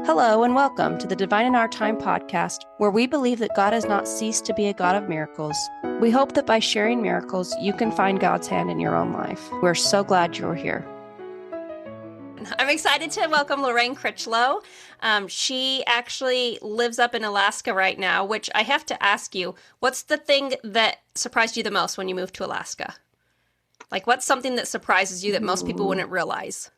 Hello and welcome to the Divine in Our Time podcast, where we believe that God has not ceased to be a God of miracles. We hope that by sharing miracles, you can find God's hand in your own life. We're so glad you're here. I'm excited to welcome Lorraine Critchlow. She actually lives up in Alaska right now, which I have to ask you, what's the thing that surprised you the most when you moved to Alaska? Like, what's something that surprises you that most people wouldn't realize?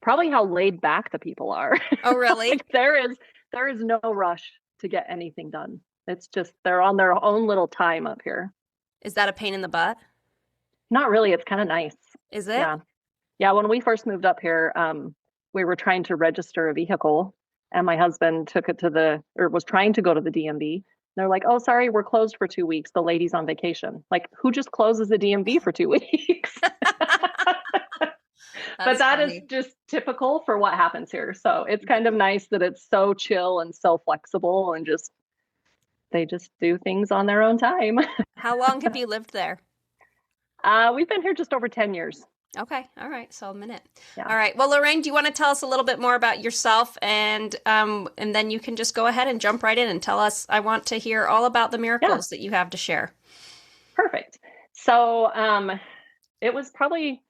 Probably how laid back the people are. Oh, really? Like there is no rush to get anything done. It's just they're on their own little time up here. Is that a pain in the butt? Not really. It's kind of nice. Is it? Yeah. Yeah. When we first moved up here, we were trying to register a vehicle, and my husband took it was trying to go to the DMV. They're like, "Oh, sorry, we're closed for 2 weeks. The lady's on vacation." Like, who just closes the DMV for 2 weeks? But that is just typical for what happens here. So it's kind of nice that it's so chill and so flexible, and they just do things on their own time. How long have you lived there? We've been here just over 10 years. Okay. All right. So a minute. Yeah. All right. Well, Lorraine, do you want to tell us a little bit more about yourself, and then you can just go ahead and jump right in and tell us. I want to hear all about the miracles that you have to share. Perfect. So it was probably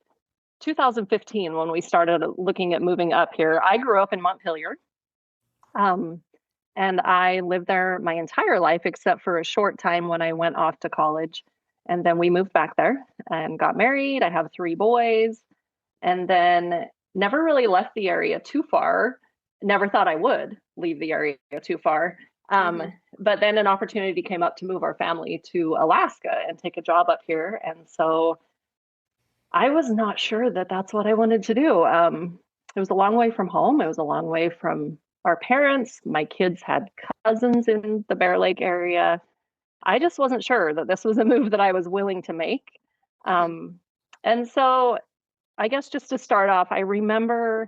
2015 when we started looking at moving up here. I grew up in Montpelier, and I lived there my entire life except for a short time when I went off to college. And then we moved back there and got married. I have 3 boys, and then never really left the area too far. Never thought I would leave the area too far. But then an opportunity came up to move our family to Alaska and take a job up here. And so I was not sure that that's what I wanted to do. It was a long way from home. It was a long way from our parents. My kids had cousins in the Bear Lake area. I just wasn't sure that this was a move that I was willing to make. And so I guess just to start off, I remember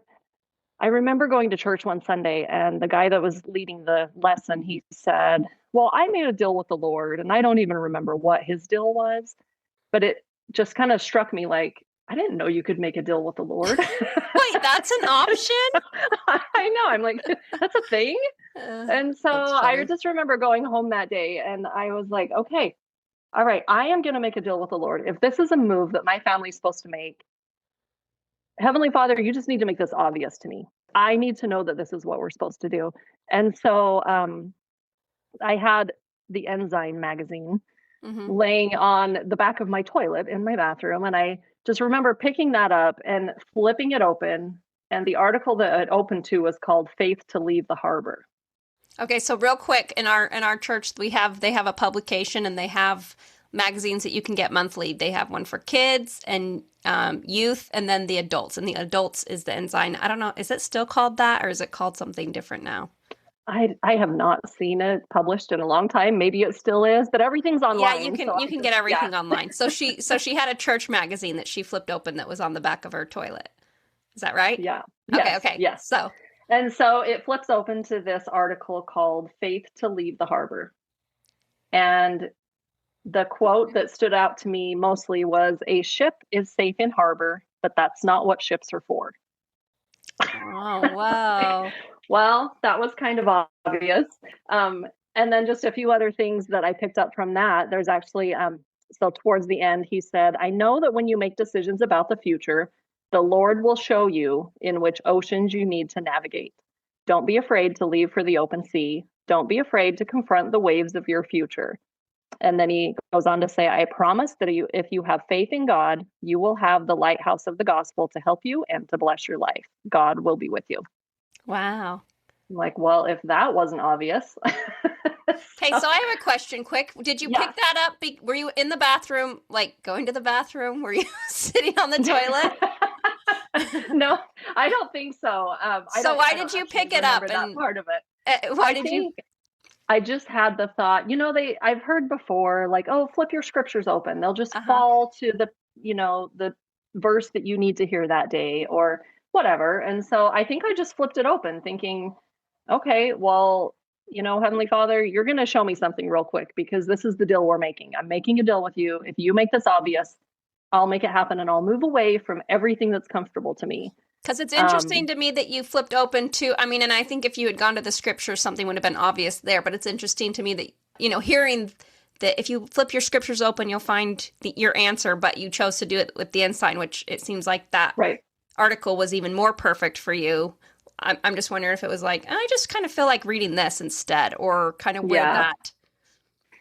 going to church one Sunday, and the guy that was leading the lesson, he said, "Well, I made a deal with the Lord," and I don't even remember what his deal was, but it just kind of struck me like, I didn't know you could make a deal with the Lord. Wait, that's an option? I know. I'm like, that's a thing? And so I just remember going home that day, and I was like, okay, all right, I am going to make a deal with the Lord. If this is a move that my family's supposed to make, Heavenly Father, you just need to make this obvious to me. I need to know that this is what we're supposed to do. And so I had the Ensign magazine laying on the back of my toilet in my bathroom. And I just remember picking that up and flipping it open. And the article that it opened to was called "Faith to Leave the Harbor." Okay, so real quick, in our church, they have a publication, and they have magazines that you can get monthly. They have one for kids and youth, and then the adults. And the adults is the Ensign. I don't know, is it still called that, or is it called something different now? I have not seen it published in a long time. Maybe it still is, but everything's online. Yeah, you can get everything online. So she had a church magazine that she flipped open that was on the back of her toilet. Is that right? Yeah. Okay. Yes. So it flips open to this article called "Faith to Leave the Harbor." And the quote that stood out to me mostly was, "A ship is safe in harbor, but that's not what ships are for." Oh, wow. Well, that was kind of obvious. And then just a few other things that I picked up from that. There's actually, so towards the end, he said, "I know that when you make decisions about the future, the Lord will show you in which oceans you need to navigate. Don't be afraid to leave for the open sea. Don't be afraid to confront the waves of your future." And then he goes on to say, "I promise that if you have faith in God, you will have the lighthouse of the gospel to help you and to bless your life. God will be with you." Wow. I'm like, well, if that wasn't obvious. Okay, so I have a question quick. Did you pick that up? Were you in the bathroom, like going to the bathroom? Were you sitting on the toilet? No, I don't think so. So why did you pick it up? And part of it. I just had the thought, I've heard before, like, oh, flip your scriptures open. They'll just fall to the verse that you need to hear that day or whatever. And so I think I just flipped it open thinking, okay, well, Heavenly Father, you're going to show me something real quick, because this is the deal we're making. I'm making a deal with you. If you make this obvious, I'll make it happen, and I'll move away from everything that's comfortable to me. Because it's interesting to me that you flipped open to, I mean, and I think if you had gone to the scriptures, something would have been obvious there, but it's interesting to me that, hearing that if you flip your scriptures open, you'll find your answer, but you chose to do it with the ensign, which it seems like that article was even more perfect for you. I'm just wondering if it was like, I just kind of feel like reading this instead, or kind of where that.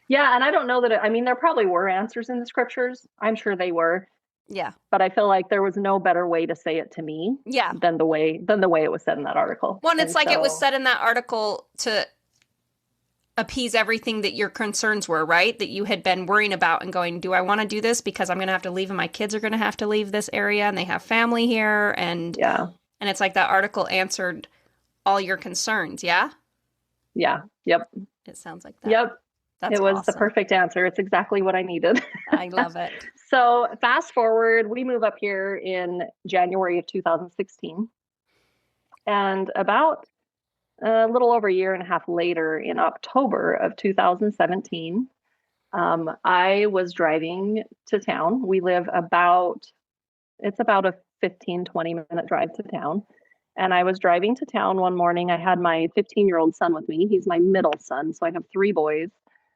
Yeah, and I don't know that, there probably were answers in the scriptures. I'm sure they were. Yeah. But I feel like there was no better way to say it to me than the way it was said in that article. Well, and it's like it was said in that article to appease everything that your concerns were, right? That you had been worrying about and going, do I want to do this because I'm going to have to leave and my kids are going to have to leave this area and they have family here, and it's like that article answered all your concerns, yeah? Yeah. Yep. It sounds like that. Yep. That's it was awesome. The perfect answer. It's exactly what I needed. I love it. So fast forward, we move up here in January of 2016. And about a little over a year and a half later, in October of 2017, I was driving to town. We live it's about a 15, 20-minute drive to town. And I was driving to town one morning. I had my 15-year-old son with me. He's my middle son. So I have 3 boys.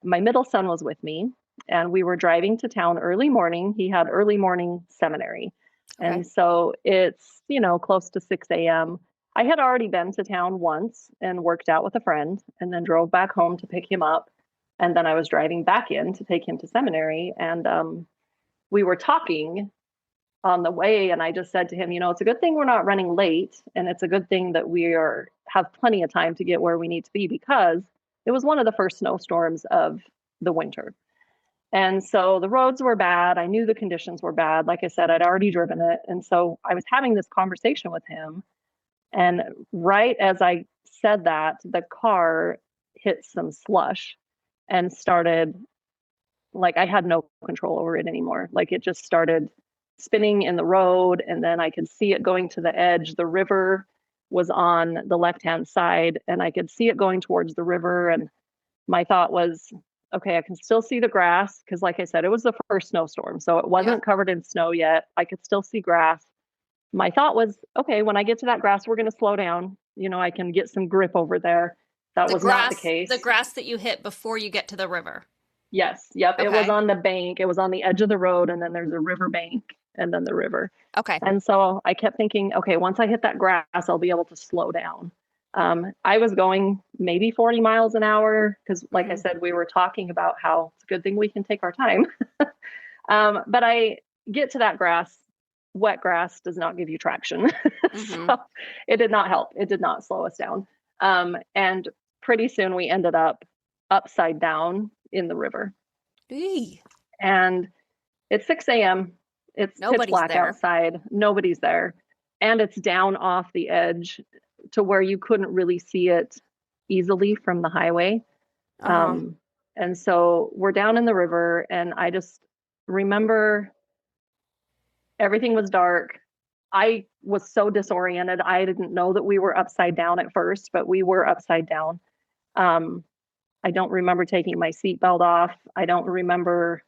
My middle son was with me, and we were driving to town early morning. He had early morning seminary. Okay. And so it's, close to 6 a.m. I had already been to town once and worked out with a friend, and then drove back home to pick him up. And then I was driving back in to take him to seminary. And we were talking on the way, and I just said to him, it's a good thing we're not running late, and it's a good thing that we have plenty of time to get where we need to be, because it was one of the first snowstorms of the winter. And so the roads were bad. I knew the conditions were bad. Like I said, I'd already driven it. And so I was having this conversation with him. And right as I said that, the car hit some slush and started, like, I had no control over it anymore. Like, it just started spinning in the road, and then I could see it going to the edge. The river was on the left-hand side, and I could see it going towards the river. And my thought was, okay, I can still see the grass, because like I said, it was the first snowstorm, so it wasn't covered in snow yet. I could still see grass. My thought was, okay, when I get to that grass, we're going to slow down. I can get some grip over there. That was not the case. The grass that you hit before you get to the river. Yes. Yep. Okay. It was on the bank. It was on the edge of the road, and then there's a river bank, and then the river. Okay. And so I kept thinking, okay, once I hit that grass, I'll be able to slow down. I was going maybe 40 miles an hour, because like I said, we were talking about how it's a good thing we can take our time. But I get to that grass. Wet grass does not give you traction. So it did not help. It did not slow us down. And pretty soon we ended up upside down in the river. Eee. And it's 6 a.m. It's pitch black outside. Nobody's there. And it's down off the edge to where you couldn't really see it easily from the highway. And so we're down in the river, and I just remember everything was dark. I was so disoriented. I didn't know that we were upside down at first, but we were upside down. I don't remember taking my seatbelt off. I don't remember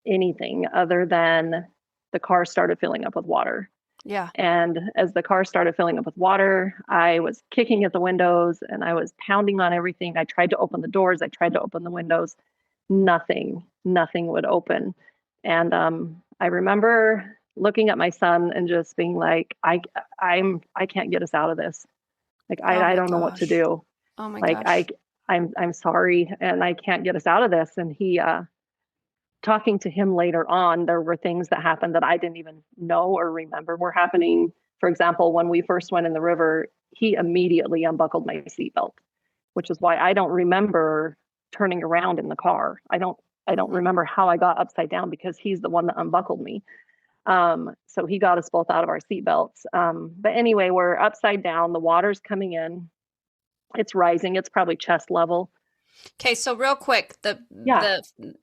anything other than the car started filling up with water. Yeah. And as the car started filling up with water, I was kicking at the windows, and I was pounding on everything. I tried to open the doors. I tried to open the windows. Nothing would open. And I remember looking at my son and just being like, I can't get us out of this. Like, I don't know what to do. Oh my gosh. I'm sorry, and I can't get us out of this. And he, talking to him later on, there were things that happened that I didn't even know or remember were happening. For example, when we first went in the river, he immediately unbuckled my seatbelt, which is why I don't remember turning around in the car. I don't remember how I got upside down, because he's the one that unbuckled me. So he got us both out of our seatbelts. But anyway, we're upside down. The water's coming in. It's rising. It's probably chest level. Okay, so real quick,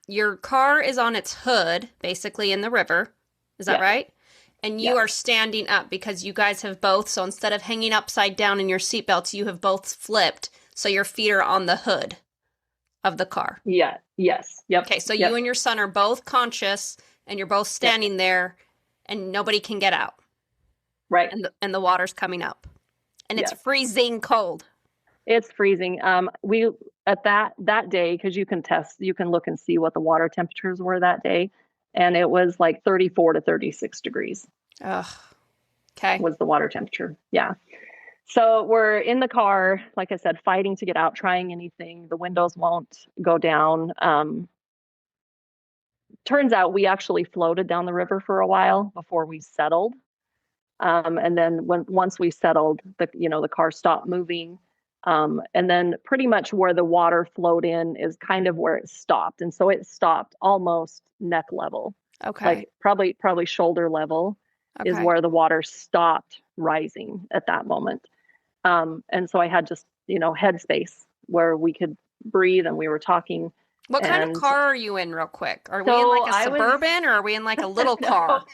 your car is on its hood, basically in the river. Is that right? And you are standing up, because you guys have both. So instead of hanging upside down in your seatbelts, you have both flipped. So your feet are on the hood of the car. Yeah. Yes. Yep. Okay, so you and your son are both conscious, and you're both standing there, and nobody can get out. Right. and the water's coming up. And it's Yes. freezing cold. It's freezing. We at that day, because you can look and see what the water temperatures were that day, and it was like 34 to 36 degrees. Ugh. Okay. Was the water temperature. Yeah. So we're in the car, like I said, fighting to get out, trying anything. The windows won't go down. Turns out we actually floated down the river for a while before we settled. And then once we settled, the car stopped moving. And then pretty much where the water flowed in is kind of where it stopped. And so it stopped almost neck level. Okay. Like probably shoulder level is where the water stopped rising at that moment. And so I had just, headspace where we could breathe and we were talking. What kind of car are you in real quick? Are we in like a Suburban or are we in like a little car?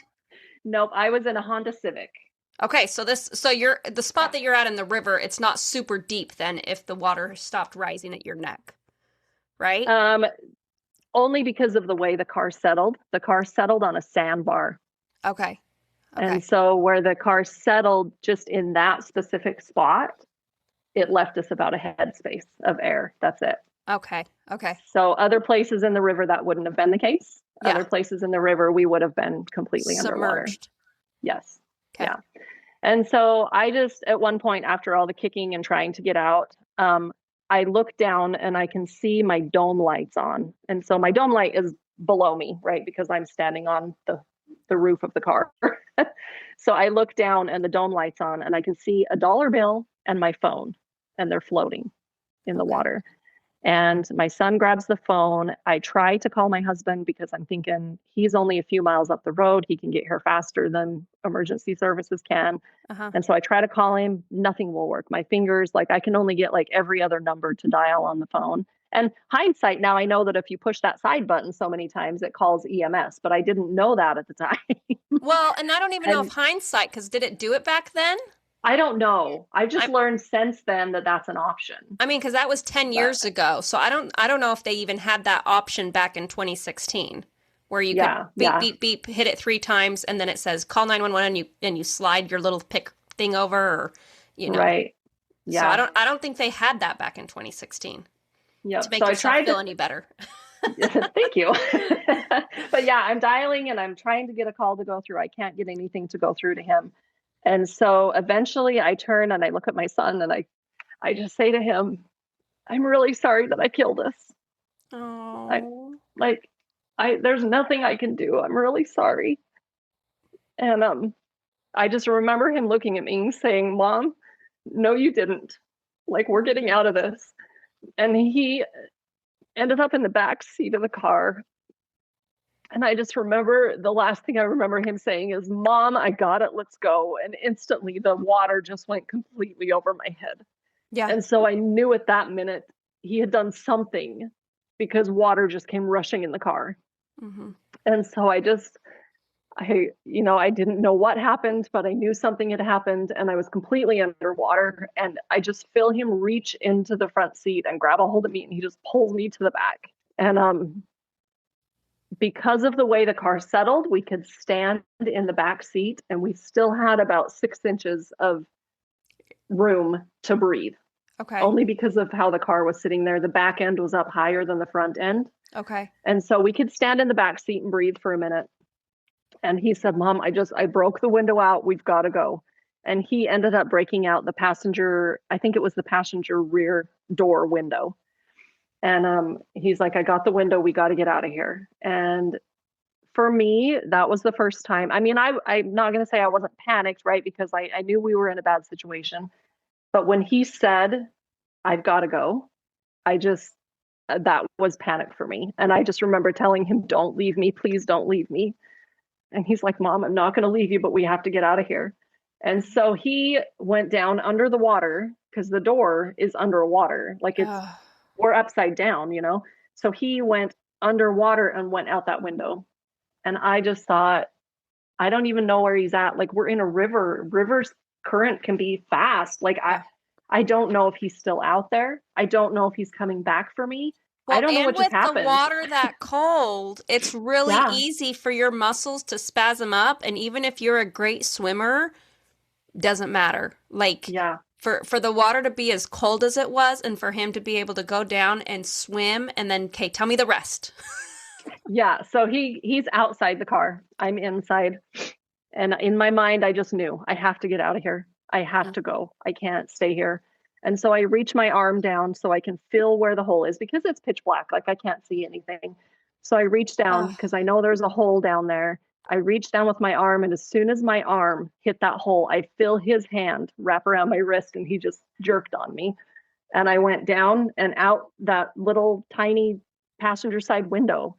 Nope. I was in a Honda Civic. Okay. So you're the spot that you're at in the river. It's not super deep then if the water stopped rising at your neck, right? Only because of the way the car settled. The car settled on a sandbar. Okay. And so where the car settled just in that specific spot, it left us about a headspace of air. That's it. Okay. So other places in the river, that wouldn't have been the case. Yeah. Other places in the river, we would have been completely underwater. Submerged. Yes. Okay. Yeah. And so I just, at one point, after all the kicking and trying to get out, I look down and I can see my dome lights on. And so my dome light is below me, right? Because I'm standing on the roof of the car. So I look down and the dome light's on and I can see a dollar bill and my phone, and they're floating in the water. And my son grabs the phone. I try to call my husband because I'm thinking he's only a few miles up the road. He can get here faster than emergency services can. And so I try to call him. Nothing will work. My fingers, I can only get every other number to dial on the phone. And hindsight, now I know that if you push that side button so many times, it calls EMS, but I didn't know that at the time. Well, and I don't even know if hindsight, because did it do it back then? I don't know. I've just learned since then that that's an option. I mean, because that was 10 years ago. So I don't know if they even had that option back in 2016 where you could beep, beep, beep, hit it 3 times, and then it says call 911 and you slide your little pick thing over, or, Right. Yeah. So I don't think they had that back in 2016. Yeah. To make yourself feel any better. Thank you. But yeah, I'm dialing and I'm trying to get a call to go through. I can't get anything to go through to him. And so eventually I turn and I look at my son and I just say to him, I'm really sorry that I killed us. Oh. There's nothing I can do. I'm really sorry. And I just remember him looking at me and saying, Mom, no, you didn't. We're getting out of this. And he ended up in the back seat of the car. And I just remember the last thing I remember him saying is, Mom, I got it. Let's go. And instantly the water just went completely over my head. Yeah. And so I knew at that minute he had done something, because water just came rushing in the car. Mm-hmm. And so I didn't know what happened, but I knew something had happened and I was completely underwater. And I just feel him reach into the front seat and grab a hold of me, and he just pulls me to the back. And because of the way the car settled, we could stand in the back seat and we still had about 6 inches of room to breathe. Okay. Only because of how the car was sitting there. The back end was up higher than the front end. Okay. And so we could stand in the back seat and breathe for a minute. And he said, Mom, I broke the window out. We've got to go. And he ended up breaking out the passenger, I think it was the passenger rear door window. And he's like, I got the window. We got to get out of here. And for me, that was the first time. I mean, I'm not going to say I wasn't panicked, right? Because I knew we were in a bad situation. But when he said, I've got to go, that was panic for me. And I just remember telling him, don't leave me. Please don't leave me. And he's like, Mom, I'm not going to leave you, but we have to get out of here. And so he went down under the water, because the door is underwater. We're upside down, So he went underwater and went out that window. And I just thought, I don't even know where he's at. We're in a river. River's current can be fast. I don't know if he's still out there. I don't know if he's coming back for me. Well, I don't know what just happened. And with the water that cold, it's really easy for your muscles to spasm up. And even if you're a great swimmer, doesn't matter. Like, Yeah. for the water to be as cold as it was and for him to be able to go down and swim and then, okay, tell me the rest. Yeah. So he's outside the car. I'm inside. And in my mind, I just knew I have to get out of here. I have to go. I can't stay here. And so I reach my arm down so I can feel where the hole is because it's pitch black. Like I can't see anything. So I reach down because I know there's a hole down there. I reach down with my arm, and as soon as my arm hit that hole, I feel his hand wrap around my wrist, and he just jerked on me. And I went down and out that little tiny passenger side window.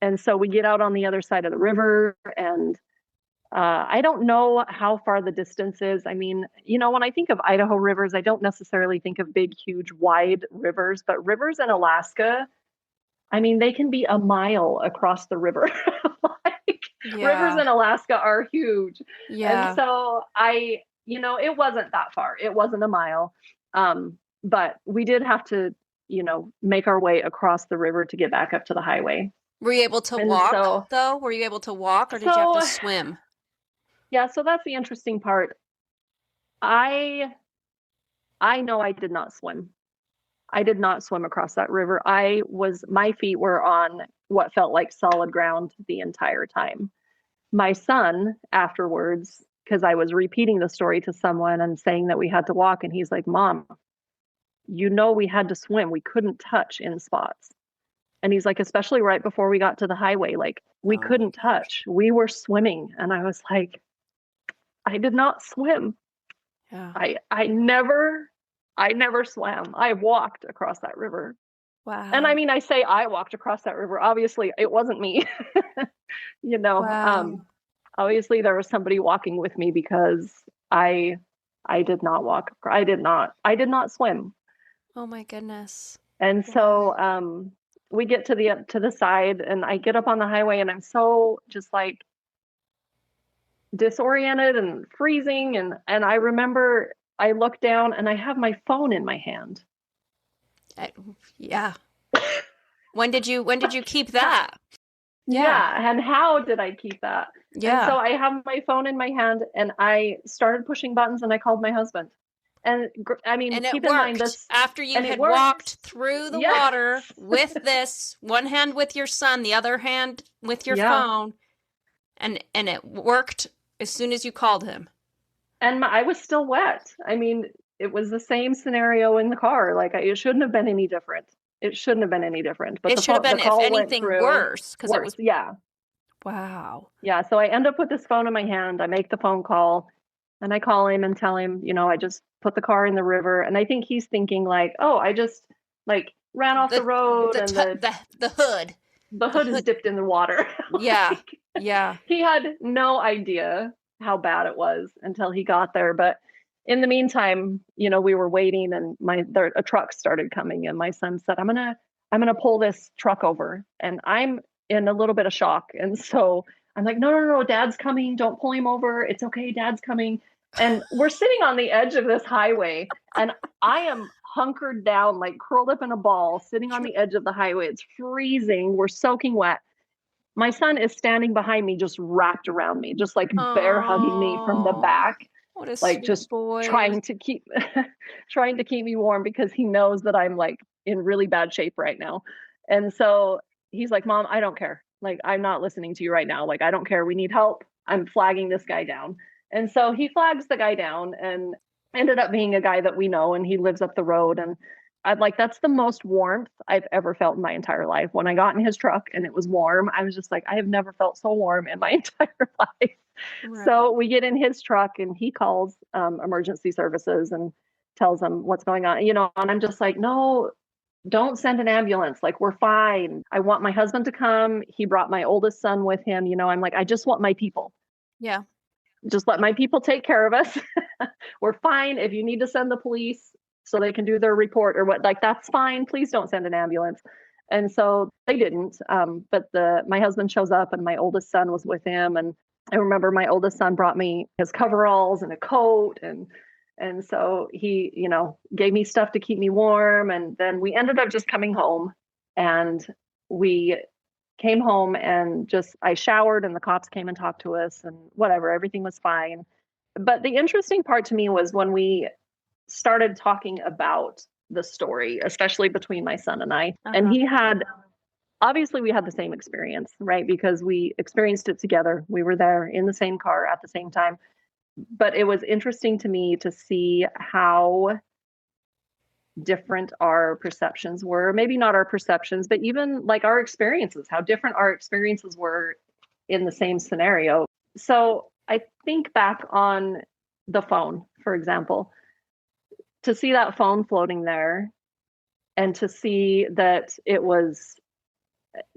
And so we get out on the other side of the river, and I don't know how far the distance is. I mean, when I think of Idaho rivers, I don't necessarily think of big, huge, wide rivers, but rivers in Alaska, I mean, they can be a mile across the river. Rivers in Alaska are huge. Yeah. And so it wasn't that far. It wasn't a mile. But we did have to, make our way across the river to get back up to the highway. Were you able to walk, though? Were you able to walk, or did you have to swim? Yeah, so that's the interesting part. I know I did not swim. I did not swim across that river. My feet were on what felt like solid ground the entire time. My son afterwards, because I was repeating the story to someone and saying that we had to walk, and he's like, Mom, we had to swim. We couldn't touch in spots. And he's like, especially right before we got to the highway, like we couldn't touch. We were swimming. And I was like, I did not swim. Yeah. I never swam. I walked across that river. Wow. And I mean, I say I walked across that river. Obviously, it wasn't me. Wow. Obviously there was somebody walking with me because I did not walk. I did not swim. Oh my goodness. And so we get to the side, and I get up on the highway, and I'm so just like disoriented and freezing, and I remember I look down and I have my phone in my hand. Yeah. When did you keep that? Yeah. And how did I keep that? Yeah. And so I have my phone in my hand, and I started pushing buttons, and I called my husband. And I mean, and keep it in worked. mind this After you had walked through the Yes. water with this, one hand with your son, the other hand with your phone, and it worked as soon as you called him. And I was still wet. I mean, it was the same scenario in the car. Like it shouldn't have been any different. It shouldn't have been any different. But it should have been, if anything, worse, because it was. Yeah. Wow. Yeah. So I end up with this phone in my hand. I make the phone call, and I call him and tell him, I just put the car in the river. And I think he's thinking like, oh, I just like ran off the road, and the hood. The hood is dipped in the water. Yeah. Yeah. He had no idea how bad it was until he got there. But in the meantime, we were waiting, and a truck started coming, and my son said, I'm gonna pull this truck over. And I'm in a little bit of shock. And so I'm like, no, Dad's coming. Don't pull him over. It's okay. Dad's coming. And we're sitting on the edge of this highway, and I am hunkered down, like curled up in a ball, sitting on the edge of the highway. It's freezing. We're soaking wet. My son is standing behind me, just wrapped around me, just like bear hugging me from the back. What a like sweet just boy. trying to keep me warm, because he knows that I'm like in really bad shape right now. And so he's like, Mom, I don't care. Like, I'm not listening to you right now. Like, I don't care. We need help. I'm flagging this guy down. And so he flags the guy down, and ended up being a guy that we know, and he lives up the road. And that's the most warmth I've ever felt in my entire life. When I got in his truck and it was warm, I was just like, I have never felt so warm in my entire life. Right. So we get in his truck, and he calls emergency services and tells them what's going on, and I'm just like, no, don't send an ambulance. Like, we're fine. I want my husband to come. He brought my oldest son with him. I'm like, I just want my people. Yeah. Just let my people take care of us. We're fine. If you need to send the police so they can do their report or what, like, that's fine. Please don't send an ambulance. And so they didn't. But my husband shows up, and my oldest son was with him. And I remember my oldest son brought me his coveralls and a coat. And so he, gave me stuff to keep me warm. And then we ended up just coming home, and we came home, and I showered, and the cops came and talked to us, and whatever, everything was fine. But the interesting part to me was when we started talking about the story, especially between my son and I, and he had, obviously we had the same experience, right? Because we experienced it together. We were there in the same car at the same time. But it was interesting to me to see how different our perceptions were. Maybe not our perceptions, but even like our experiences, how different our experiences were in the same scenario. So I think back on the phone, for example, to see that phone floating there and to see that it was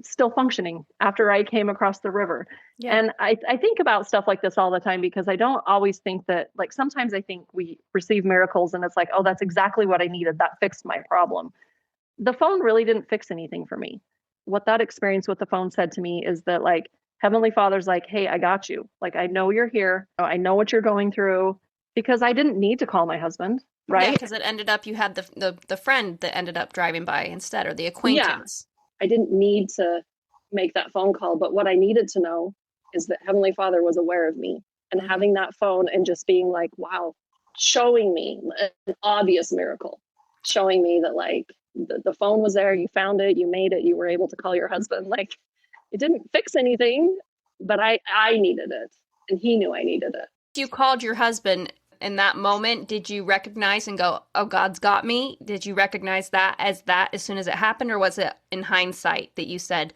still functioning after I came across the river. Yeah. And I think about stuff like this all the time because I don't always think that, like, sometimes I think we receive miracles and it's like, oh, that's exactly what I needed. That fixed my problem. The phone really didn't fix anything for me. What that experience with the phone said to me is that, like, Heavenly Father's like, hey, I got you. Like, I know you're here. I know what you're going through, because I didn't need to call my husband, right? Yeah, because it ended up, you had the friend that ended up driving by instead, or the acquaintance. Yeah. I didn't need to make that phone call, but what I needed to know is that Heavenly Father was aware of me, and having that phone and just being like, wow, showing me an obvious miracle, showing me that, like, the phone was there, you found it, you made it, you were able to call your husband. Like, it didn't fix anything, but I needed it, and he knew I needed it. You called your husband in that moment. Did you recognize and go, oh, God's got me? Did you recognize that as soon as it happened? Or was it in hindsight that you said,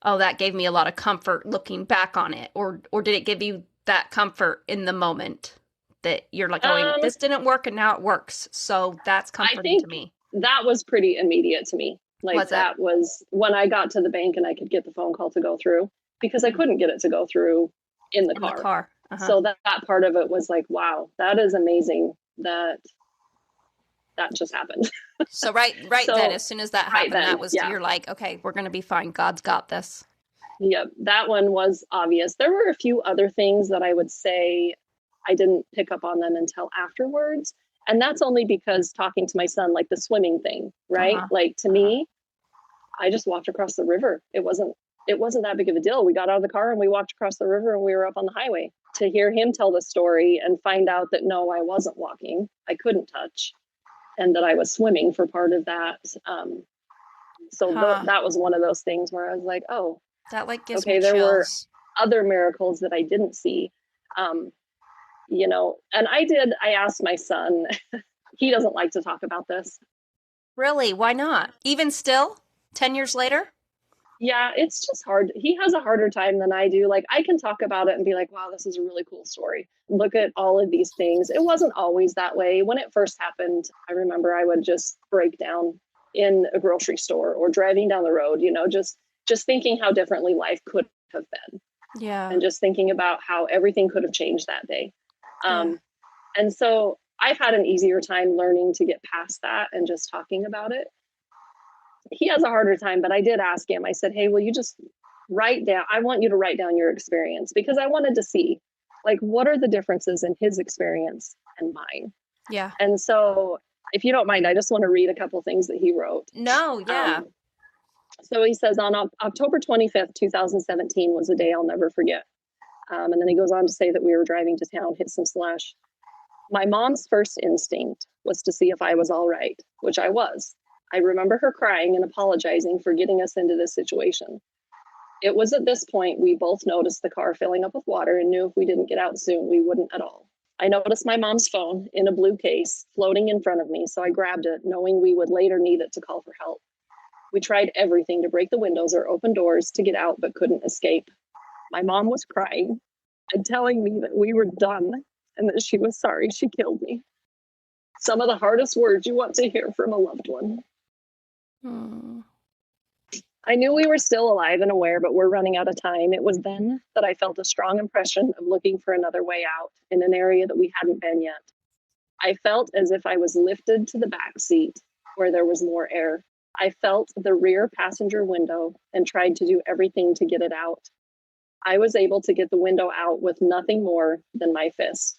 oh, that gave me a lot of comfort looking back on it? Or did it give you that comfort in the moment that you're like, going, this didn't work and now it works, so that's comforting to me? That was pretty immediate to me. Like, that was when I got to the bank and I could get the phone call to go through, because I couldn't get it to go through in the car. So that part of it was like, wow, that is amazing that just happened. So right then, as soon as that happened, that was, you're like, okay, we're going to be fine. God's got this. Yep. That one was obvious. There were a few other things that I would say I didn't pick up on them until afterwards. And that's only because talking to my son, like the swimming thing, right? Like, to me, I just walked across the river. It wasn't that big of a deal. We got out of the car and we walked across the river and we were up on the highway. To hear him tell the story and find out that, no, I wasn't walking, I couldn't touch, and that I was swimming for part of that. That was one of those things where I was like, oh, that, like, gives me chills. There were other miracles that I didn't see. And I asked my son, he doesn't like to talk about this. Really? Why not? Even still, 10 years later? Yeah, it's just hard. He has a harder time than I do. Like, I can talk about it and be like, wow, this is a really cool story. Look at all of these things. It wasn't always that way. When it first happened, I remember I would just break down in a grocery store or driving down the road, just thinking how differently life could have been. Yeah. And just thinking about how everything could have changed that day. And so I've had an easier time learning to get past that and just talking about it. He has a harder time, but I did ask him. I said, hey, will you just I want you to write down your experience, because I wanted to see, like, what are the differences in his experience and mine? Yeah. And so, if you don't mind, I just want to read a couple things that he wrote. No, yeah. So he says, on October 25th, 2017 was a day I'll never forget. And then he goes on to say that we were driving to town, hit some slush. My mom's first instinct was to see if I was all right, which I was. I remember her crying and apologizing for getting us into this situation. It was at this point we both noticed the car filling up with water and knew if we didn't get out soon, we wouldn't at all. I noticed my mom's phone in a blue case floating in front of me, so I grabbed it, knowing we would later need it to call for help. We tried everything to break the windows or open doors to get out, but couldn't escape. My mom was crying and telling me that we were done and that she was sorry she killed me. Some of the hardest words you want to hear from a loved one. I knew we were still alive and aware, but we're running out of time. It was then that I felt a strong impression of looking for another way out in an area that we hadn't been yet. I felt as if I was lifted to the back seat where there was more air. I felt the rear passenger window and tried to do everything to get it out. I was able to get the window out with nothing more than my fist.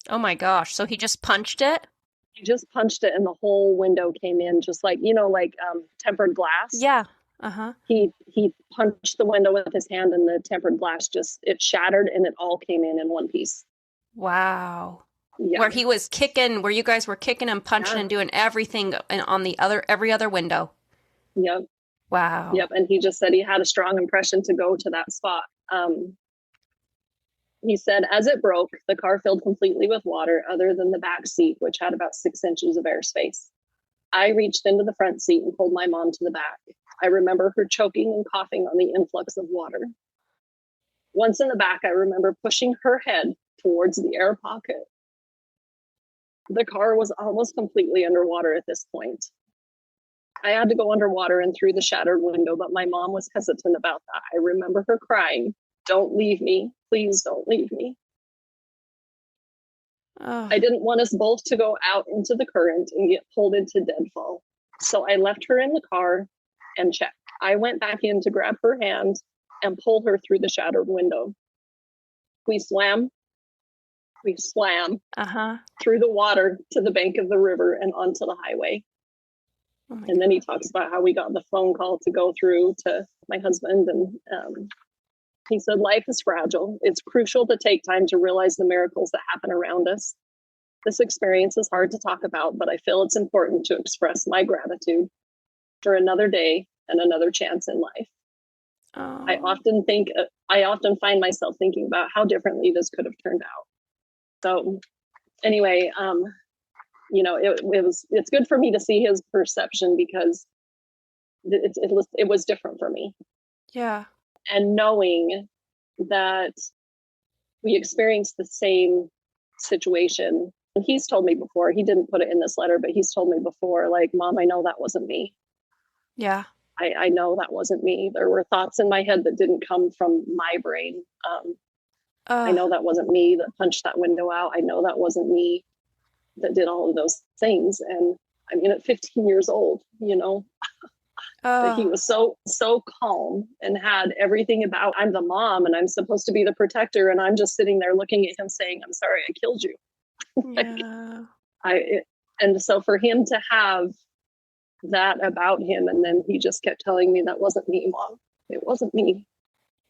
Oh my gosh. So he just punched it? He just punched it and the whole window came in, just like, tempered glass. Yeah. He punched the window with his hand and the tempered glass it shattered and it all came in one piece. Wow. Yeah. Where he was kicking, where you guys were kicking and punching and doing everything on every other window. Yep. Wow. Yep. And he just said he had a strong impression to go to that spot. He said, as it broke, the car filled completely with water other than the back seat, which had about 6 inches of airspace. I reached into the front seat and pulled my mom to the back. I remember her choking and coughing on the influx of water. Once in the back, I remember pushing her head towards the air pocket. The car was almost completely underwater at this point. I had to go underwater and through the shattered window, but my mom was hesitant about that. I remember her crying, "Don't leave me. Please don't leave me." Oh. I didn't want us both to go out into the current and get pulled into deadfall. So I left her in the car and checked. I went back in to grab her hand and pull her through the shattered window. We swam through the water to the bank of the river and onto the highway. Oh and then he talks about how we got the phone call to go through to my husband. And he said, life is fragile. It's crucial to take time to realize the miracles that happen around us. This experience is hard to talk about, but I feel it's important to express my gratitude for another day and another chance in life. Oh. I often find myself thinking about how differently this could have turned out. So anyway, it's good for me to see his perception because it was different for me. Yeah. And knowing that we experienced the same situation. And he's told me before, he didn't put it in this letter, but he's told me before, like, Mom, I know that wasn't me. Yeah. I know that wasn't me. There were thoughts in my head that didn't come from my brain. I know that wasn't me that punched that window out. I know that wasn't me that did all of those things. And I mean, at 15 years old, that he was so calm and had everything about, I'm the mom and I'm supposed to be the protector. And I'm just sitting there looking at him saying, I'm sorry, I killed you. Yeah. And so for him to have that about him, and then he just kept telling me, that wasn't me, Mom. It wasn't me.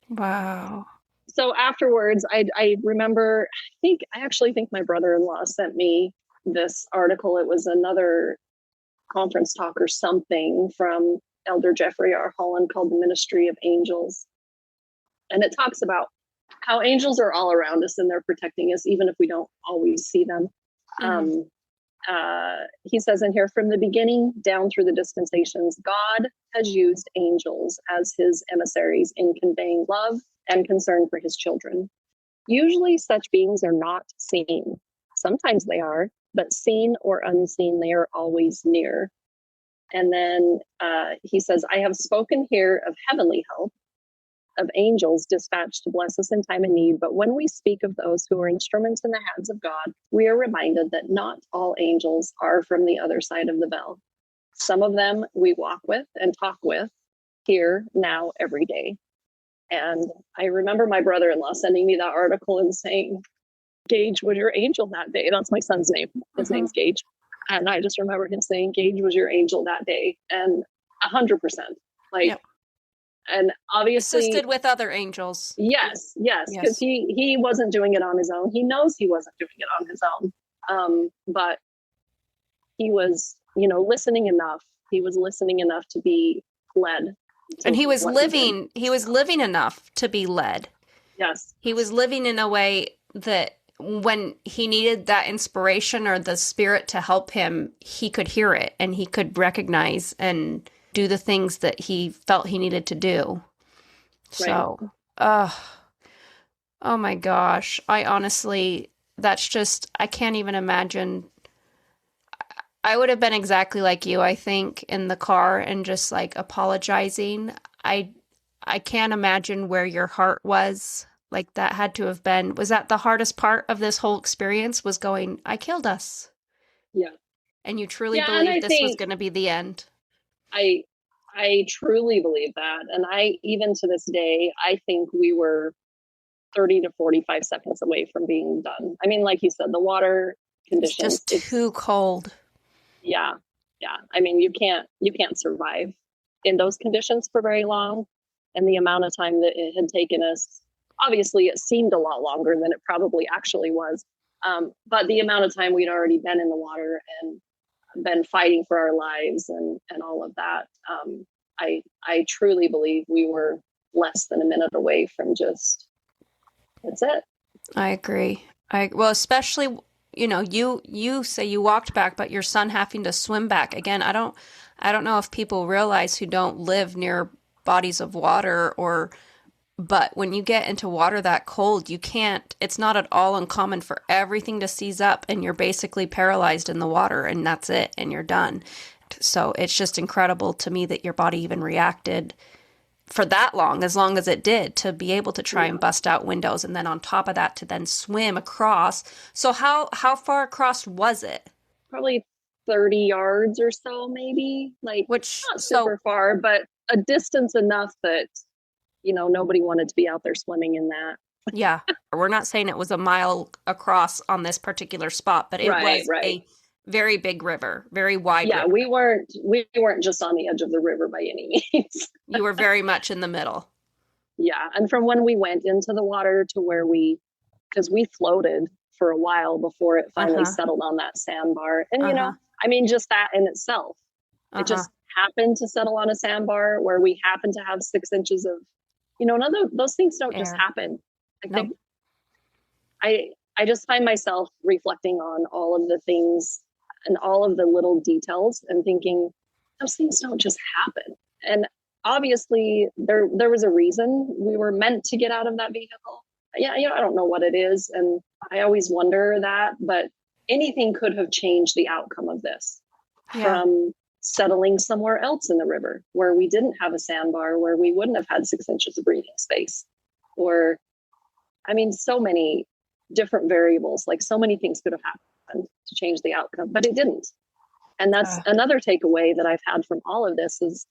Wow. So afterwards, I remember, I actually think my brother-in-law sent me this article. It was another conference talk or something from Elder Jeffrey R. Holland called The Ministry of Angels. And it talks about how angels are all around us and they're protecting us, even if we don't always see them. Mm-hmm. He says in here, from the beginning down through the dispensations, God has used angels as his emissaries in conveying love and concern for his children. Usually such beings are not seen. Sometimes they are, but seen or unseen, they are always near. And then he says, I have spoken here of heavenly help, of angels dispatched to bless us in time of need. But when we speak of those who are instruments in the hands of God, we are reminded that not all angels are from the other side of the veil. Some of them we walk with and talk with here, now, every day. And I remember my brother-in-law sending me that article and saying, Gage was your angel that day. That's my son's name. His name's Gage. And I just remember him saying, Gage was your angel that day. And 100%. Yep. And obviously assisted with other angels. Yes. Because he wasn't doing it on his own. He knows he wasn't doing it on his own. But he was, listening enough. He was listening enough to be led. And he was living enough to be led. Yes. He was living in a way that when he needed that inspiration or the spirit to help him, he could hear it and he could recognize and do the things that he felt he needed to do. So, oh my gosh. I honestly, I can't even imagine. I would have been exactly like you, I think, in the car and just like apologizing. I can't imagine where your heart was. Like that had to have been, was that the hardest part of this whole experience, was going, I killed us? Yeah. And you truly believed this was going to be the end? I truly believe that. And even to this day, I think we were 30 to 45 seconds away from being done. I mean, like you said, the water conditions. It's just too cold. Yeah. I mean, you can't survive in those conditions for very long. And the amount of time that it had taken us, obviously it seemed a lot longer than it probably actually was. But the amount of time we'd already been in the water and been fighting for our lives and all of that, I truly believe we were less than a minute away from just, that's it. I agree. Well, especially, you say you walked back, but your son having to swim back. Again, I don't know if people realize who don't live near bodies of water but when you get into water that cold, it's not at all uncommon for everything to seize up and you're basically paralyzed in the water and that's it and you're done. So it's just incredible to me that your body even reacted for that long as it did, to be able to try and bust out windows, and then on top of that to then swim across. So how far across was it? Probably 30 yards or so, maybe. Which not super far, but a distance enough that nobody wanted to be out there swimming in that. Yeah, we're not saying it was a mile across on this particular spot, but it was a very big river, very wide river. We weren't just on the edge of the river by any means. You were very much in the middle. Yeah, and from when we went into the water to where because we floated for a while before it finally settled on that sandbar. And just that in itself, it just happened to settle on a sandbar where we happened to have 6 inches of, none of those things don't just happen. I just find myself reflecting on all of the things and all of the little details and thinking those things don't just happen. And obviously there was a reason we were meant to get out of that vehicle. Yeah, I don't know what it is. And I always wonder that, but anything could have changed the outcome of this from settling somewhere else in the river where we didn't have a sandbar, where we wouldn't have had 6 inches of breathing space, or, so many different variables, so many things could have happened to change the outcome, but it didn't. And that's another takeaway that I've had from all of this is,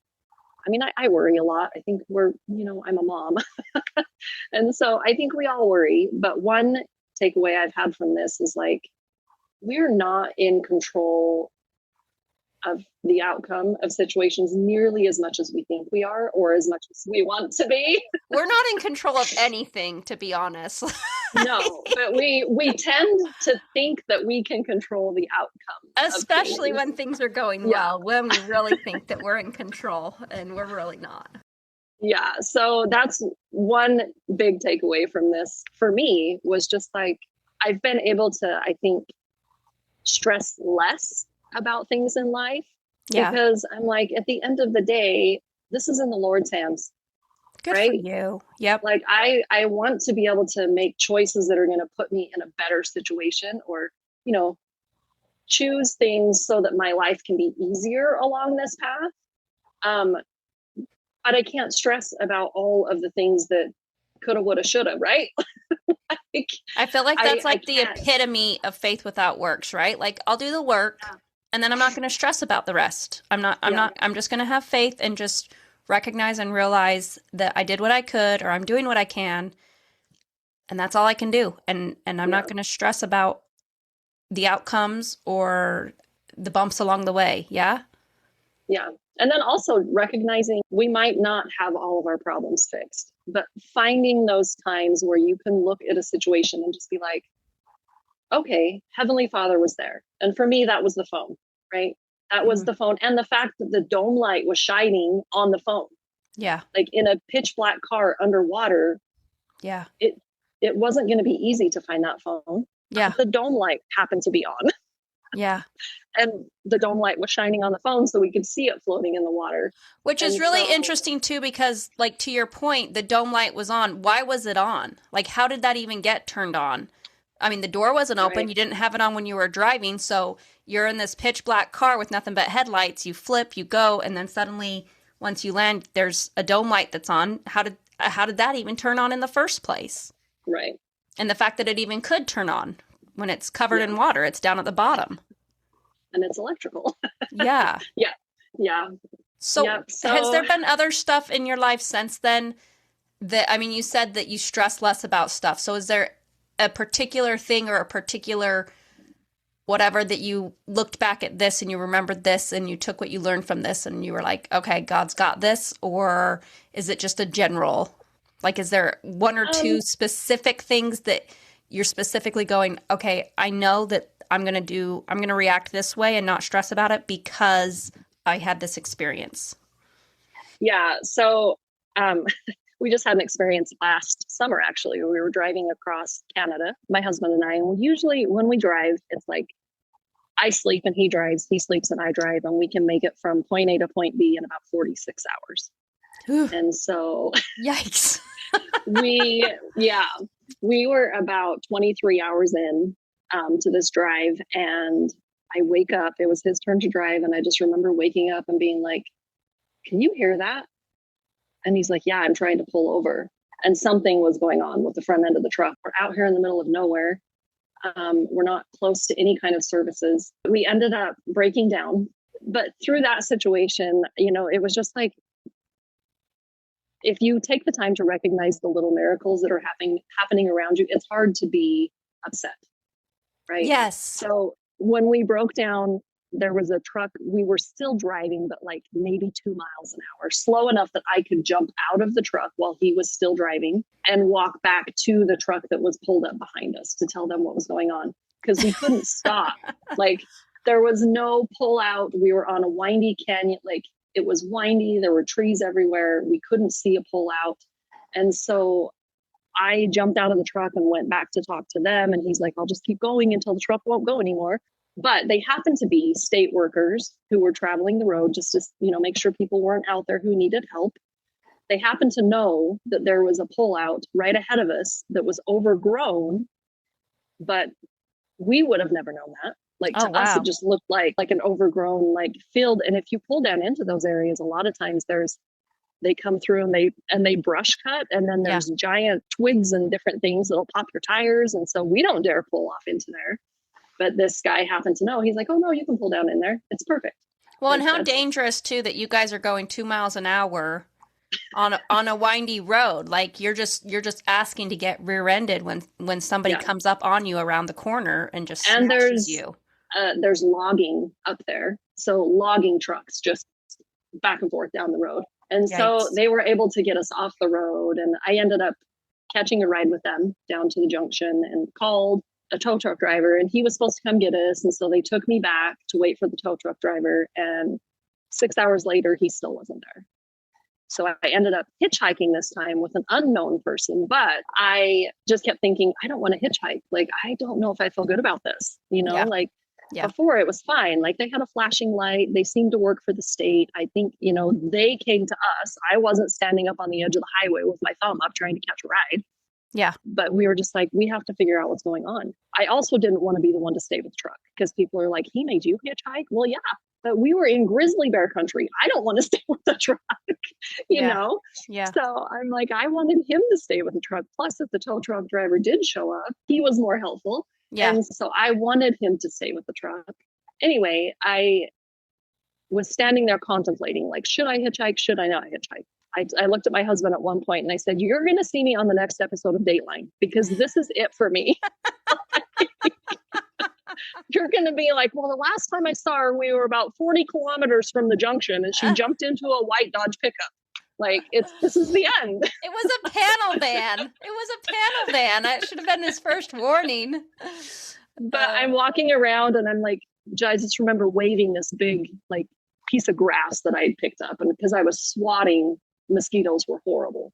I worry a lot. I think I'm a mom. And so I think we all worry, but one takeaway I've had from this is we're not in control of the outcome of situations nearly as much as we think we are, or as much as we want to be. We're not in control of anything, to be honest. No, but we tend to think that we can control the outcome. Especially when things are going well, when we really think that we're in control, and we're really not. Yeah, so that's one big takeaway from this for me, was just I've been able to, I think, stress less about things in life, because I'm at the end of the day, this is in the Lord's hands. Good for you. Yep. I want to be able to make choices that are going to put me in a better situation, or, choose things so that my life can be easier along this path. But I can't stress about all of the things that coulda, woulda, shoulda, right? I feel like that's the epitome of faith without works, right? I'll do the work and then I'm not going to stress about the rest. I'm just going to have faith and just recognize and realize that I did what I could, or I'm doing what I can, and that's all I can do. And I'm not going to stress about the outcomes or the bumps along the way. Yeah. Yeah. And then also recognizing we might not have all of our problems fixed, but finding those times where you can look at a situation and just be like, okay, Heavenly Father was there. And for me, that was the phone, right? That was the phone. And the fact that the dome light was shining on the phone. Yeah. In a pitch black car underwater. Yeah. It wasn't going to be easy to find that phone. Yeah. The dome light happened to be on. Yeah. And the dome light was shining on the phone so we could see it floating in the water. Which is really interesting too, because to your point, the dome light was on. Why was it on? How did that even get turned on? The door wasn't open. Right. You didn't have it on when you were driving. So you're in this pitch black car with nothing but headlights. You flip, you go, and then suddenly once you land, there's a dome light that's on. How did that even turn on in the first place? Right. And the fact that it even could turn on when it's covered in water, it's down at the bottom. And it's electrical. Yeah. Yeah. Yeah. So has there been other stuff in your life since then that, you said that you stress less about stuff. So is there a particular thing or a particular whatever that you looked back at this and you remembered this and you took what you learned from this and you were like, okay, God's got this? Or is it just a general, is there one or two specific things that you're specifically going, okay, I know that I'm going to react this way and not stress about it because I had this experience. Yeah. So we just had an experience last summer, actually. We were driving across Canada, my husband and I. And usually when we drive, it's like I sleep and he drives, he sleeps and I drive, and we can make it from point A to point B in about 46 hours. And so yikes. we were about 23 hours in to this drive, and I wake up. It was his turn to drive, and I just remember waking up and being like, can you hear that? And he's like, yeah, I'm trying to pull over. And something was going on with the front end of the truck. We're out here in the middle of nowhere. We're not close to any kind of services. We ended up breaking down. But through that situation, it was just like, if you take the time to recognize the little miracles that are happening around you, it's hard to be upset, right? Yes. So when we broke down, there was a truck. We were still driving, but like maybe 2 miles an hour, slow enough that I could jump out of the truck while he was still driving and walk back to the truck that was pulled up behind us to tell them what was going on, because we couldn't stop. Like, there was no pull out. We were on a windy canyon. Like, it was windy. There were trees everywhere. We couldn't see a pull out. And so I jumped out of the truck and went back to talk to them. And he's like, I'll just keep going until the truck won't go anymore. But they happened to be state workers who were traveling the road just to, make sure people weren't out there who needed help. They happened to know that there was a pullout right ahead of us that was overgrown, but we would have never known that. Like, to us, it just looked like an overgrown field. And if you pull down into those areas, a lot of times they come through and they brush cut, and then there's giant twigs and different things that'll pop your tires. And so we don't dare pull off into there. But this guy happened to know. He's like, oh, no, you can pull down in there. It's perfect. Well, and how dangerous, too, that you guys are going 2 miles an hour on a windy road. Like, you're just asking to get rear-ended when somebody comes up on you around the corner and just smashes you. There's logging up there. So logging trucks just back and forth down the road. And so they were able to get us off the road. And I ended up catching a ride with them down to the junction and called a tow truck driver, and he was supposed to come get us. And so they took me back to wait for the tow truck driver. And 6 hours later, he still wasn't there. So I ended up hitchhiking this time with an unknown person, but I just kept thinking, I don't want to hitchhike. Like, I don't know if I feel good about this, Before it was fine. Like, they had a flashing light. They seemed to work for the state. I think, they came to us. I wasn't standing up on the edge of the highway with my thumb up trying to catch a ride. Yeah. But we were just like, we have to figure out what's going on. I also didn't want to be the one to stay with the truck, because people are like, he made you hitchhike? Well, yeah, but we were in grizzly bear country. I don't want to stay with the truck, you know? Yeah. So I'm like, I wanted him to stay with the truck. Plus, if the tow truck driver did show up, he was more helpful. Yeah. And so I wanted him to stay with the truck. Anyway, I was standing there contemplating, like, should I hitchhike? Should I not hitchhike? I looked at my husband at one point and I said, you're going to see me on the next episode of Dateline, because this is it for me. You're going to be like, well, the last time I saw her, we were about 40 kilometers from the junction and she jumped into a white Dodge pickup. Like, this is the end. It was a panel van. That should have been his first warning. But I'm walking around and I'm like, I just remember waving this big, piece of grass that I had picked up. And because I was swatting, mosquitoes were horrible.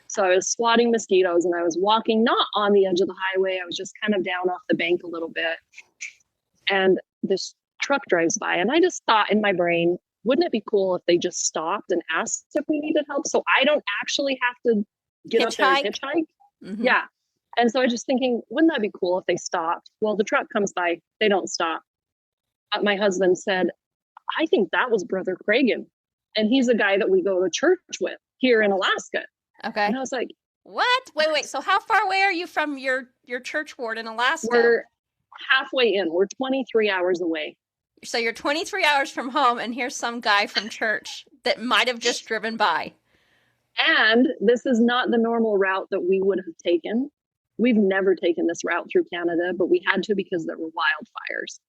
So I was swatting mosquitoes and I was walking not on the edge of the highway. I was just kind of down off the bank a little bit. And this truck drives by, and I just thought in my brain, wouldn't it be cool if they just stopped and asked if we needed help, so I don't actually have to get up there and hitchhike? Mm-hmm. Yeah. And so I was just thinking, wouldn't that be cool if they stopped? Well, the truck comes by, they don't stop. My husband said, I think that was Brother Cragen. And he's a guy that we go to church with here in Alaska. Okay. And I was like, what? Wait. So how far away are you from your church ward in Alaska? We're halfway in. We're 23 hours away. So you're 23 hours from home, and here's some guy from church that might have just driven by. And this is not the normal route that we would have taken. We've never taken this route through Canada, but we had to because there were wildfires.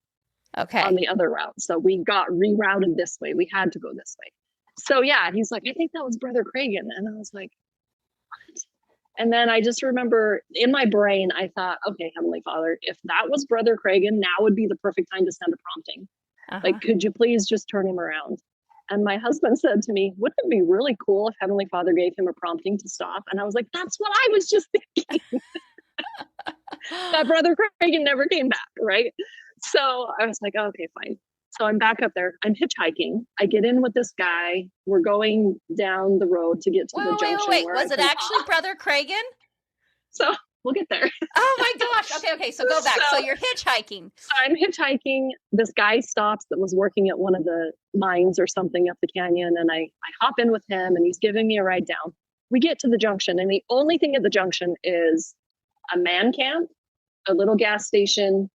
Okay. On the other route. So we got rerouted this way. We had to go this way. So yeah, he's like, I think that was Brother Cragen. And I was like, what? And then I just remember in my brain, I thought, okay, Heavenly Father, if that was Brother Cragen, now would be the perfect time to send a prompting. Like, could you please just turn him around? And my husband said to me, wouldn't it be really cool if Heavenly Father gave him a prompting to stop? And I was like, that's what I was just thinking. That Brother Cragen never came back, right? So I was like, okay, fine. So I'm back up there. I'm hitchhiking. I get in with this guy. We're going down the road to get to the junction. Wait. Was it actually Brother Cragen? So we'll get there. Oh my gosh. Okay. So go back. So you're hitchhiking. So I'm hitchhiking. This guy stops that was working at one of the mines or something up the canyon. And I hop in with him and he's giving me a ride down. We get to the junction and the only thing at the junction is a man camp, a little gas station,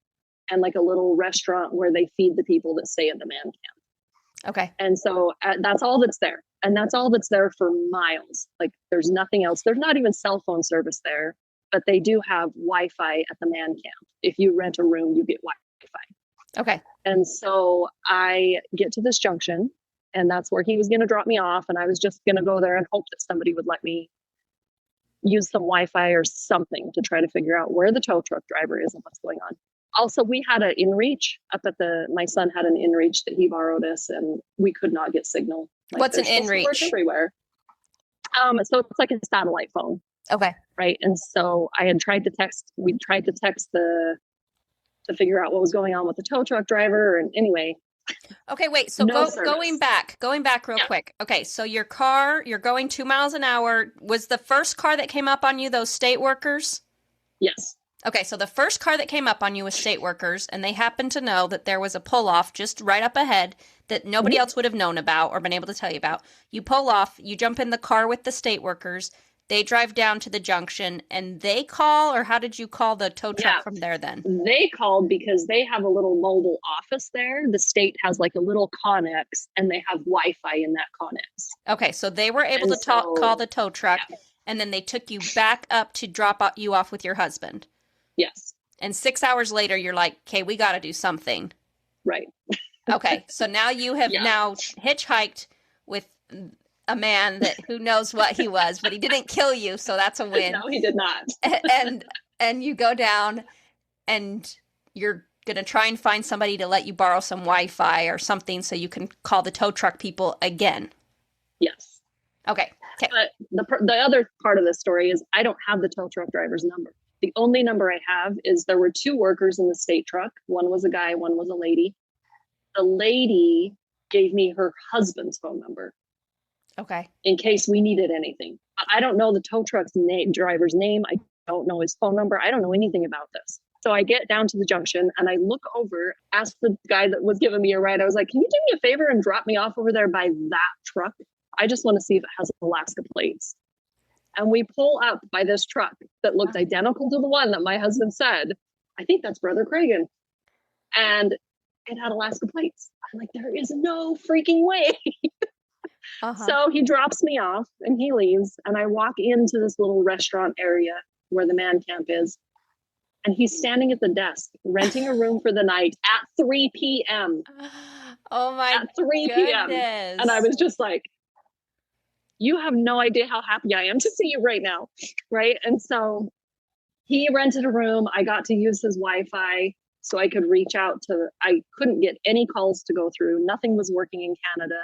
and like a little restaurant where they feed the people that stay at the man camp. Okay. And so that's all that's there. And that's all that's there for miles. Like there's nothing else. There's not even cell phone service there, but they do have Wi-Fi at the man camp. If you rent a room, you get Wi-Fi. Okay. And so I get to this junction and that's where he was going to drop me off. And I was just going to go there and hope that somebody would let me use some Wi-Fi or something to try to figure out where the tow truck driver is and what's going on. Also, we had an inReach up at my son had an inReach that he borrowed us and we could not get signal. Like, what's an inReach? Everywhere. So it's like a satellite phone. Okay. Right. And so we tried to text to figure out what was going on with the tow truck driver. And anyway. Okay, wait. So going back real quick. Okay. So your car, you're going 2 miles an hour. Was the first car that came up on you those state workers? Yes. Okay, so the first car that came up on you was state workers, and they happened to know that there was a pull-off just right up ahead that nobody else would have known about or been able to tell you about. You pull off, you jump in the car with the state workers, they drive down to the junction, and they call, or how did you call the tow truck from there then? They called because they have a little mobile office there. The state has like a little Connex, and they have Wi-Fi in that Connex. Okay, so they were able to call the tow truck, and then they took you back up to drop you off with your husband. Yes. And 6 hours later, you're like, okay, we got to do something. Right. Okay. So now you have now hitchhiked with a man that who knows what he was, but he didn't kill you. So that's a win. No, he did not. and you go down and you're going to try and find somebody to let you borrow some Wi-Fi or something so you can call the tow truck people again. Yes. Okay. But the other part of the story is I don't have the tow truck driver's number. The only number I have is there were 2 workers in the state truck. One was a guy, one was a lady. The lady gave me her husband's phone number. Okay. In case we needed anything. I don't know the tow truck's driver's name. I don't know his phone number. I don't know anything about this. So I get down to the junction and I look over, ask the guy that was giving me a ride. I was like, can you do me a favor and drop me off over there by that truck? I just want to see if it has Alaska plates. And we pull up by this truck that looked identical to the one that my husband said, I think that's Brother Cragen. And it had Alaska plates. I'm like, there is no freaking way. So he drops me off and he leaves. And I walk into this little restaurant area where the man camp is. And he's standing at the desk, renting a room for the night at 3 p.m. Oh my At 3 p.m. And I was just like, you have no idea how happy I am to see you right now. Right. And so he rented a room. I got to use his Wi-Fi so I could reach out I couldn't get any calls to go through. Nothing was working in Canada.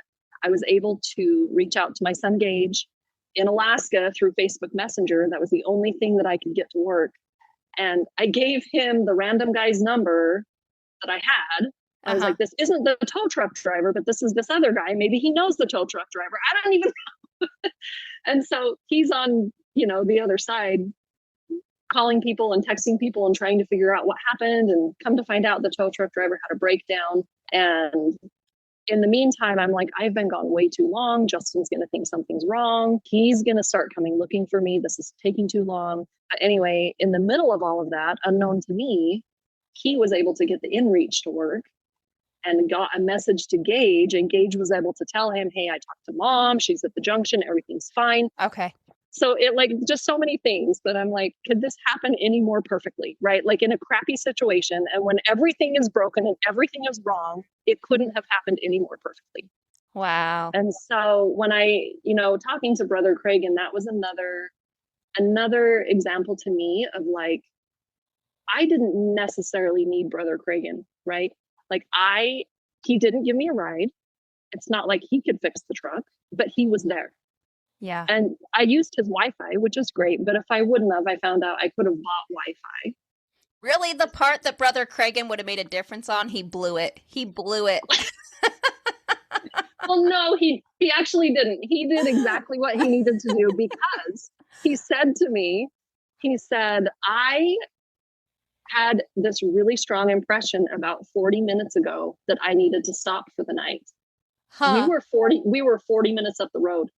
I was able to reach out to my son Gage in Alaska through Facebook Messenger. That was the only thing that I could get to work. And I gave him the random guy's number that I had. I was like, this isn't the tow truck driver, but this is this other guy. Maybe he knows the tow truck driver. I don't even know. And so he's on, the other side calling people and texting people and trying to figure out what happened, and come to find out the tow truck driver had a breakdown. And in the meantime, I'm like, I've been gone way too long. Justin's going to think something's wrong. He's going to start coming looking for me. This is taking too long. But anyway, in the middle of all of that, unknown to me, he was able to get the inReach to work and got a message to Gage, and Gage was able to tell him, hey, I talked to Mom. She's at the junction. Everything's fine. Okay. So it just so many things that I'm like, could this happen any more perfectly, right? Like in a crappy situation, and when everything is broken and everything is wrong, it couldn't have happened any more perfectly. Wow. And so when I, talking to Brother Cragen, that was another another example to me of like, I didn't necessarily need Brother Cragen, right? Like he didn't give me a ride. It's not like he could fix the truck, but he was there. Yeah. And I used his Wi-Fi, which is great. But if I wouldn't have, I found out I could have bought Wi-Fi. Really, the part that Brother Cragen would have made a difference on, he blew it. He blew it. Well, no, he actually didn't. He did exactly what he needed to do, because he said to me, he said, I had this really strong impression about 40 minutes ago that I needed to stop for the night. Huh. We were 40 minutes up the road.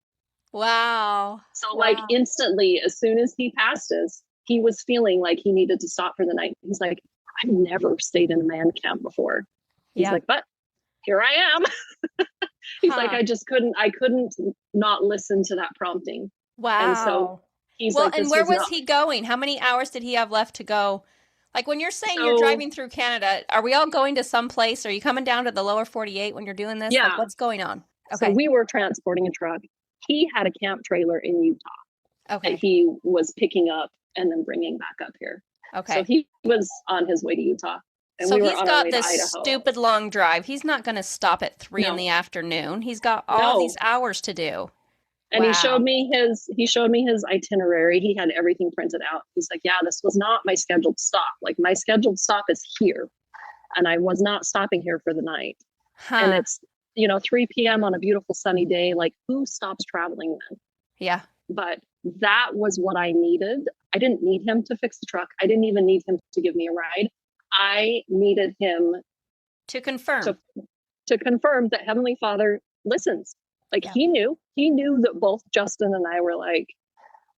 Wow. So like instantly, as soon as he passed us, he was feeling like he needed to stop for the night. He's like, I've never stayed in a man camp before. He's like, but here I am. He's like, I couldn't not listen to that prompting. Wow. And so he's well, like, and where was he going? How many hours did he have left to go? Like when you're saying you're driving through Canada, are we all going to some place? Are you coming down to the lower 48 when you're doing this? Yeah. Like, what's going on? Okay. So we were transporting a truck. He had a camp trailer in Utah. Okay. That he was picking up and then bringing back up here. Okay. So he was on his way to Utah. And so we were he's on got our way this to Idaho. stupid long drive. He's not going to stop at 3 in the afternoon. He's got all these hours to do. And he showed me his itinerary. He had everything printed out. He's like, yeah, this was not my scheduled stop. Like my scheduled stop is here. And I was not stopping here for the night. Huh. And it's, 3 p.m. on a beautiful sunny day. Like who stops traveling then? Yeah. But that was what I needed. I didn't need him to fix the truck. I didn't even need him to give me a ride. I needed him to confirm to confirm that Heavenly Father listens. Like he knew that both Justin and I were like,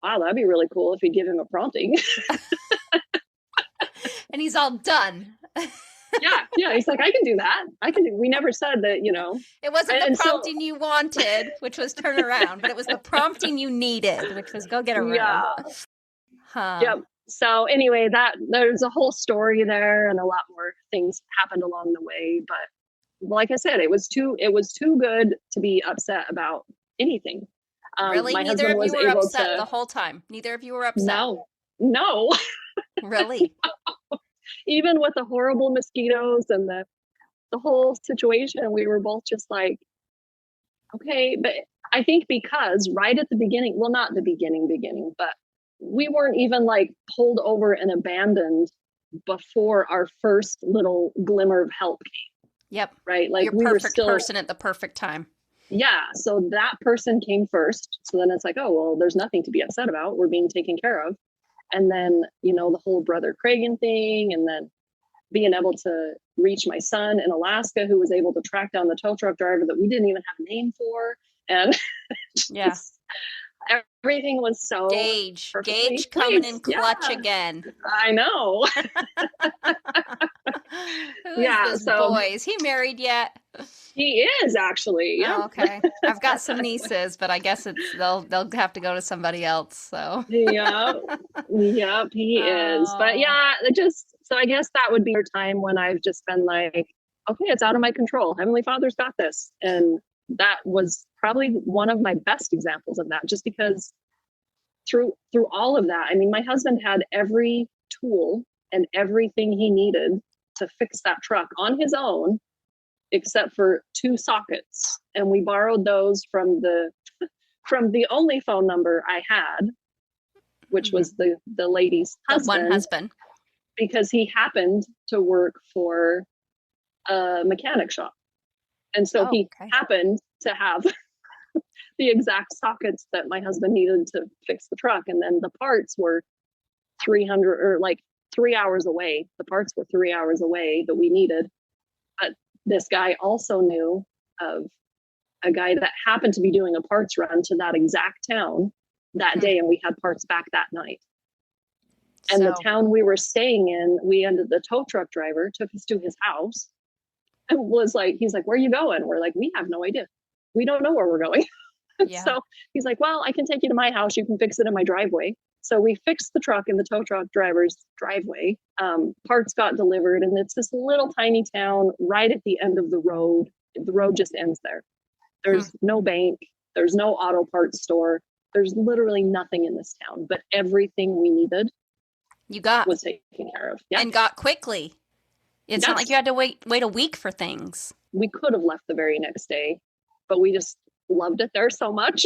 wow, that'd be really cool if we give him a prompting. And he's all done. Yeah. He's like, I can do that. We never said that, It wasn't the prompting you wanted, which was turn around, but it was the prompting you needed, which was go get a room. Yeah. Huh. Yep. So anyway, there's a whole story there, and a lot more things happened along the way. But like I said, it was too good to be upset about anything. Really? Neither of you were upset the whole time? Neither of you were upset? No. Really? Even with the horrible mosquitoes and the whole situation, we were both just like, okay. But I think because right at the beginning, well, not the beginning, but we weren't even like pulled over and abandoned before our first little glimmer of help came. Yep. Right. Like your we perfect were still person at the perfect time. Yeah. So that person came first. So then it's like, oh, well, there's nothing to be upset about. We're being taken care of. And then, the whole Brother Cragen thing, and then being able to reach my son in Alaska, who was able to track down the tow truck driver that we didn't even have a name for. And everything was so Gage coming in clutch again. I know. Who is this boy? Is he married yet? He is actually. Yeah. Oh, okay. I've got some nieces, but I guess they'll have to go to somebody else. So Yep, he is. But yeah, so I guess that would be your time when I've just been like, okay, it's out of my control. Heavenly Father's got this. And that was probably one of my best examples of that, just because through all of that, I mean, my husband had every tool and everything he needed to fix that truck on his own, except for 2 sockets. And we borrowed those from the only phone number I had, which was the lady's husband. One husband. Because he happened to work for a mechanic shop. And so he happened to have the exact sockets that my husband needed to fix the truck. And then the parts were 3 hours away. The parts were 3 hours away that we needed. But this guy also knew of a guy that happened to be doing a parts run to that exact town that day. And we had parts back that night. And the town we were staying in, the tow truck driver took us to his house and he's like, where are you going? We're like, we have no idea. We don't know where we're going. Yeah. So he's like, well, I can take you to my house. You can fix it in my driveway. So we fixed the truck in the tow truck driver's driveway. Parts got delivered, and it's this little tiny town right at the end of the road. The road just ends there. There's no bank. There's no auto parts store. There's literally nothing in this town, but everything we needed You got was taken care of. Yeah. and got quickly. It's not like you had to wait a week for things. We could have left the very next day, but we just loved it there so much.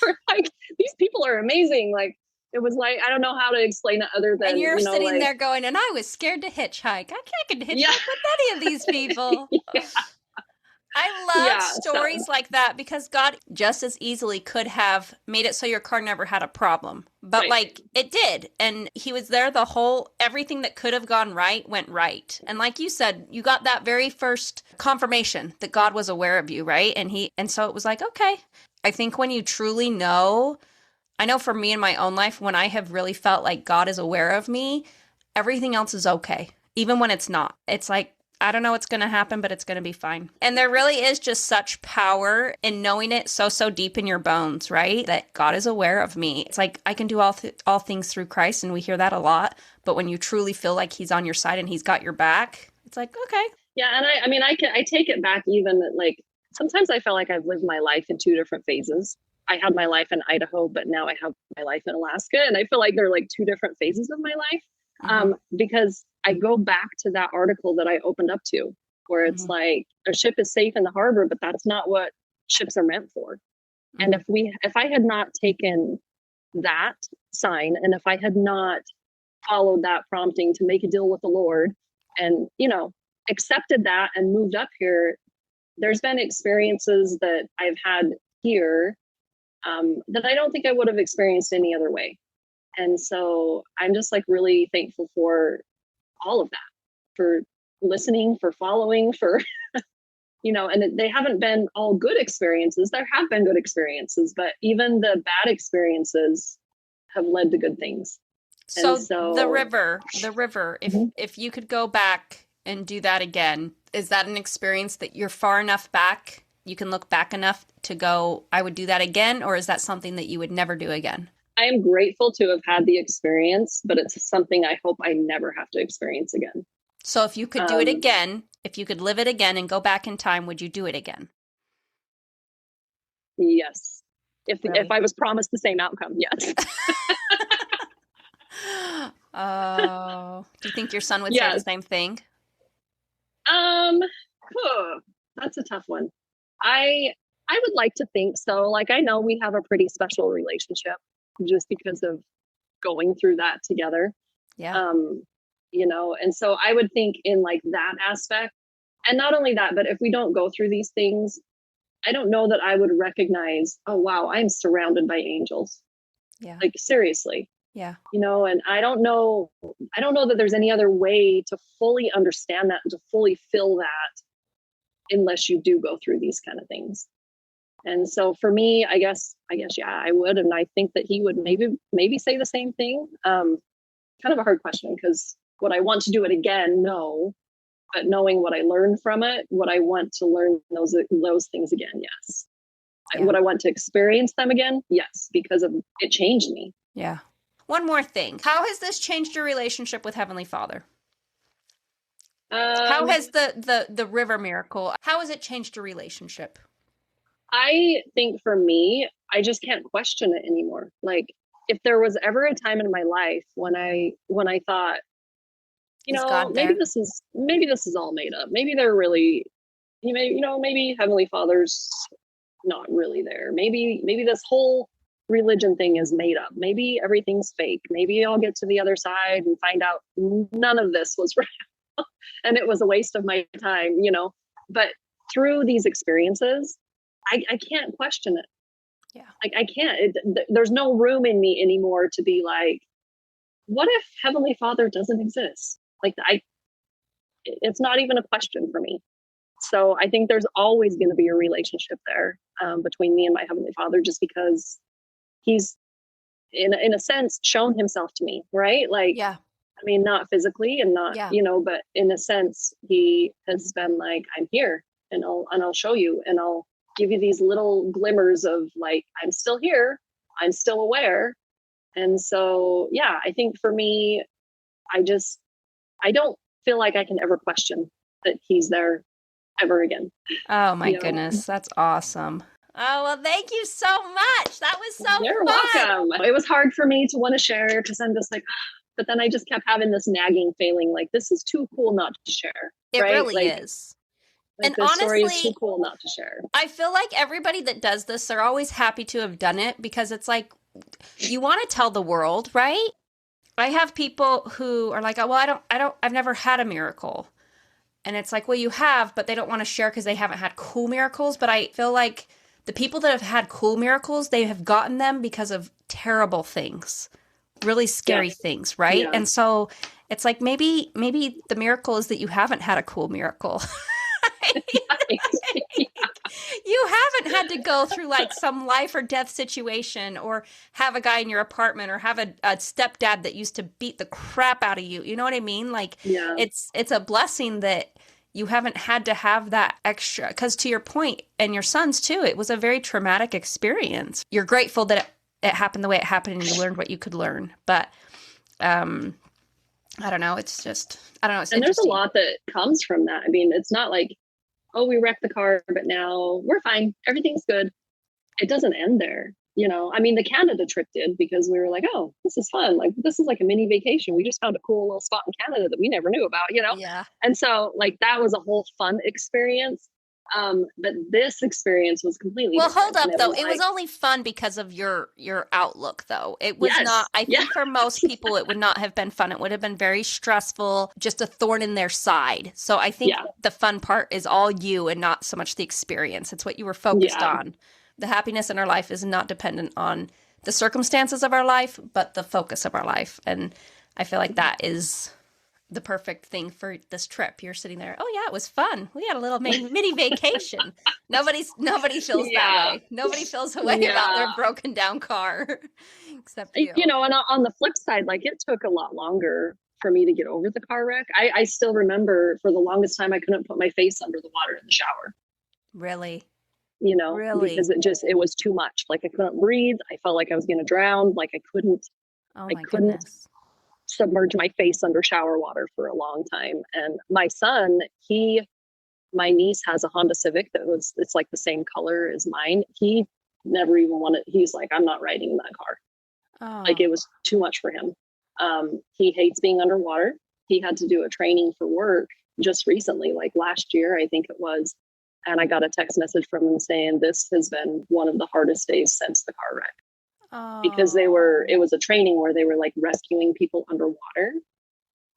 We're like, these people are amazing. Like, it was like, I don't know how to explain it other than, And you're sitting like, there going, and I was scared to hitchhike. I can't hitchhike Yeah. with any of these people. Yeah. I love stories like that because God just as easily could have made it so your car never had a problem. But Right. like it did. And he was there everything that could have gone right went right. And like you said, you got that very first confirmation that God was aware of you, right? And so it was like, okay. I think when you truly know, I know for me in my own life, when I have really felt like God is aware of me, everything else is okay. Even when it's not. It's like, I don't know what's going to happen, but it's going to be fine. And there really is just such power in knowing it so deep in your bones, right? That God is aware of me. It's like I can do all things through Christ, and we hear that a lot. But when you truly feel like he's on your side and he's got your back, it's like, okay. Yeah. And I take it back even like sometimes I feel like I've lived my life in two different phases. I had my life in Idaho, but now I have my life in Alaska. And I feel like they're like two different phases of my life. Because I go back to that article that I opened up to, where it's like a ship is safe in the harbor, but that's not what ships are meant for. And if I had not taken that sign, and if I had not followed that prompting to make a deal with the Lord and, accepted that and moved up here, there's been experiences that I've had here that I don't think I would have experienced any other way. And so I'm just like really thankful for all of that, for listening, for following, for, and they haven't been all good experiences. There have been good experiences, but even the bad experiences have led to good things. So the river, if you could go back and do that again, is that an experience that you're far enough back, you can look back enough to go, I would do that again? Or is that something that you would never do again? I am grateful to have had the experience, but it's something I hope I never have to experience again. So if you could do it again, if you could live it again and go back in time, would you do it again? Yes. Really? If I was promised the same outcome, yes. Oh, do you think your son would say the same thing? That's a tough one. I would like to think so. Like, I know we have a pretty special relationship just because of going through that together. Yeah. And so I would think in like that aspect, and not only that, but if we don't go through these things, I don't know that I would recognize, oh, wow, I'm surrounded by angels. Yeah. Like, seriously. Yeah. And I don't know that there's any other way to fully understand that and to fully feel that unless you do go through these kind of things. And so for me, I guess, yeah, I would. And I think that he would maybe say the same thing. Kind of a hard question, because would I want to do it again? No. But knowing what I learned from it, would I want to learn those things again? Yes. Yeah. Would I want to experience them again? Yes, because it changed me. Yeah. One more thing. How has this changed your relationship with Heavenly Father? How has the river miracle, how has it changed your relationship? I think for me, I just can't question it anymore. Like, if there was ever a time in my life when I thought, maybe this is all made up. Maybe they're really, maybe Heavenly Father's not really there. Maybe this whole religion thing is made up. Maybe everything's fake. Maybe I'll get to the other side and find out none of this was real and it was a waste of my time, But through these experiences, I can't question it. Yeah. Like, I can't. There's no room in me anymore to be like, what if Heavenly Father doesn't exist? Like, it's not even a question for me. So I think there's always going to be a relationship there between me and my Heavenly Father, just because he's in a sense shown himself to me, right? Like, yeah. I mean, not physically and not, but in a sense, he has been like, I'm here and I'll show you, and I'll give you these little glimmers of like, I'm still here. I'm still aware. And so, yeah, I think for me, I don't feel like I can ever question that he's there ever again. Oh my goodness. That's awesome. Oh, well, thank you so much. That was so You're fun. welcome. It was hard for me to want to share because I'm just like, but then I just kept having this nagging feeling like this is too cool not to share. It right? really like, is. Like And this story is honestly, too cool not to share. I feel like everybody that does this, they're always happy to have done it because it's like you want to tell the world, right? I have people who are like, oh, well, I've never had a miracle. And it's like, well, you have, but they don't want to share because they haven't had cool miracles. But I feel like the people that have had cool miracles, they have gotten them because of terrible things, really scary things, right? Yeah. And so it's like maybe the miracle is that you haven't had a cool miracle. You haven't had to go through like some life or death situation or have a guy in your apartment or have a stepdad that used to beat the crap out of you. You know what I mean? Like it's a blessing that you haven't had to have that extra, because to your point, and your son's too, it was a very traumatic experience. You're grateful that it happened the way it happened and you learned what you could learn. But I don't know. It's just, I don't know. It's and there's a lot that comes from that. I mean, it's not like, oh, we wrecked the car, but now we're fine. Everything's good. It doesn't end there. You know, I mean, the Canada trip did, because we were like, oh, this is fun. Like, this is like a mini vacation. We just found a cool little spot in Canada that we never knew about, you know? Yeah. And so like, that was a whole fun experience. But this experience was completely well, different. hold up though. It was only fun because of your outlook though. It was not, I think for most people, it would not have been fun. It would have been very stressful, just a thorn in their side. So I think the fun part is all you and not so much the experience. It's what you were focused on. The happiness in our life is not dependent on the circumstances of our life, but the focus of our life. And I feel like that is the perfect thing for this trip. You're sitting there, oh yeah, it was fun. We had a little mini vacation. Nobody feels that way. Nobody feels a way about their broken down car except you. You know, and on the flip side, like it took a lot longer for me to get over the car wreck. I still remember for the longest time, I couldn't put my face under the water in the shower. Really? You know, because it was too much. Like I couldn't breathe. I felt like I was going to drown. Like I couldn't Goodness. submerge my face under shower water for a long time. And my son, my niece has a Honda Civic it's like the same color as mine. He never even wanted, he's like, I'm not riding in that car. Oh. Like it was too much for him. He hates being underwater. He had to do a training for work just recently, like last year, I think it was. And I got a text message from him saying, this has been one of the hardest days since the car wreck. Oh. Because it was a training where they were like rescuing people underwater.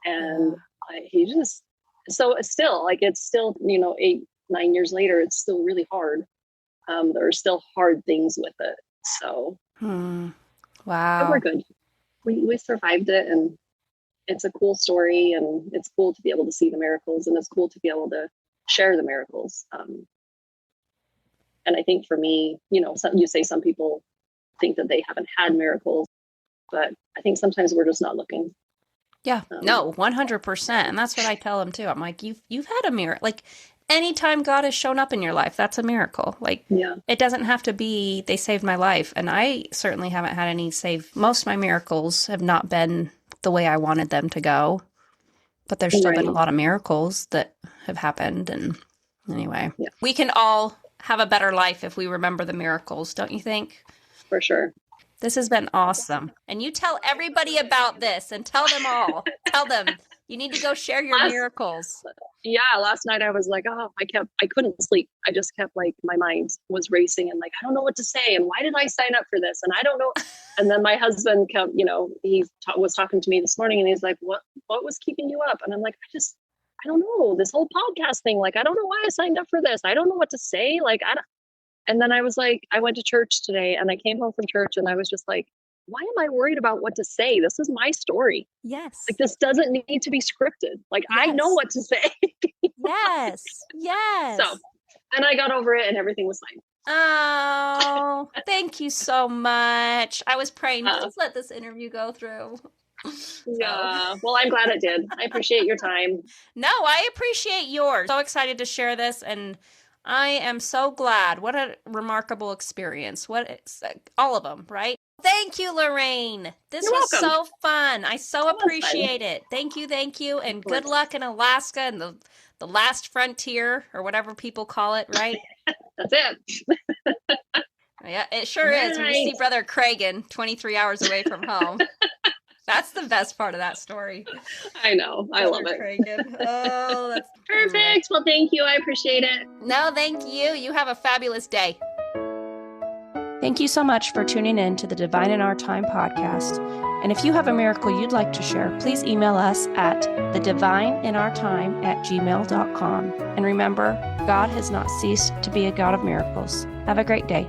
And so it's still like, it's still, you know, 8-9 years later, it's still really hard. There are still hard things with it. So, wow, but we're good. We survived it, and it's a cool story, and it's cool to be able to see the miracles, and it's cool to be able to share the miracles. And I think for me, you know, some people think that they haven't had miracles, but I think sometimes we're just not looking. Yeah, no, 100%. And that's what I tell them too. I'm like, you've had a miracle. Like anytime God has shown up in your life, that's a miracle. Like it doesn't have to be, they saved my life. And I certainly haven't had any save. Most of my miracles have not been the way I wanted them to go, but there's still been a lot of miracles that have happened. And anyway, we can all have a better life if we remember the miracles, don't you think? For sure. This has been awesome. And you tell everybody about this and tell them all. Tell them you need to go share your miracles. Yeah. Last night I was like, I couldn't sleep. I just kept like, my mind was racing and like, I don't know what to say. And why did I sign up for this? And I don't know. And then my husband kept, you know, he was talking to me this morning and he's like, what was keeping you up? And I'm like, I don't know, this whole podcast thing. Like, I don't know why I signed up for this. I don't know what to say. Like, and then I was like, I went to church today and I came home from church and I was just like, why am I worried about what to say? This is my story. Yes. Like this doesn't need to be scripted. Like I know what to say. Yes. Yes. So, and I got over it and everything was fine. Oh, thank you so much. I was praying, please let this interview go through. Yeah. Well, I'm glad it did. I appreciate your time. No, I appreciate yours. So excited to share this, and I am so glad. What a remarkable experience. All of them, right? Thank you, Lorraine. This You're was welcome. so fun. I so appreciate it. Thank you. And good luck in Alaska and the last frontier or whatever people call it, right? That's it. Yeah, it sure is. When you see Brother Cragen 23 hours away from home. That's the best part of that story. I know. I love it. Cragen. Oh, that's perfect. Well, thank you. I appreciate it. No, thank you. You have a fabulous day. Thank you so much for tuning in to the Divine in Our Time podcast. And if you have a miracle you'd like to share, please email us at thedivineinourtime@gmail.com. And remember, God has not ceased to be a God of miracles. Have a great day.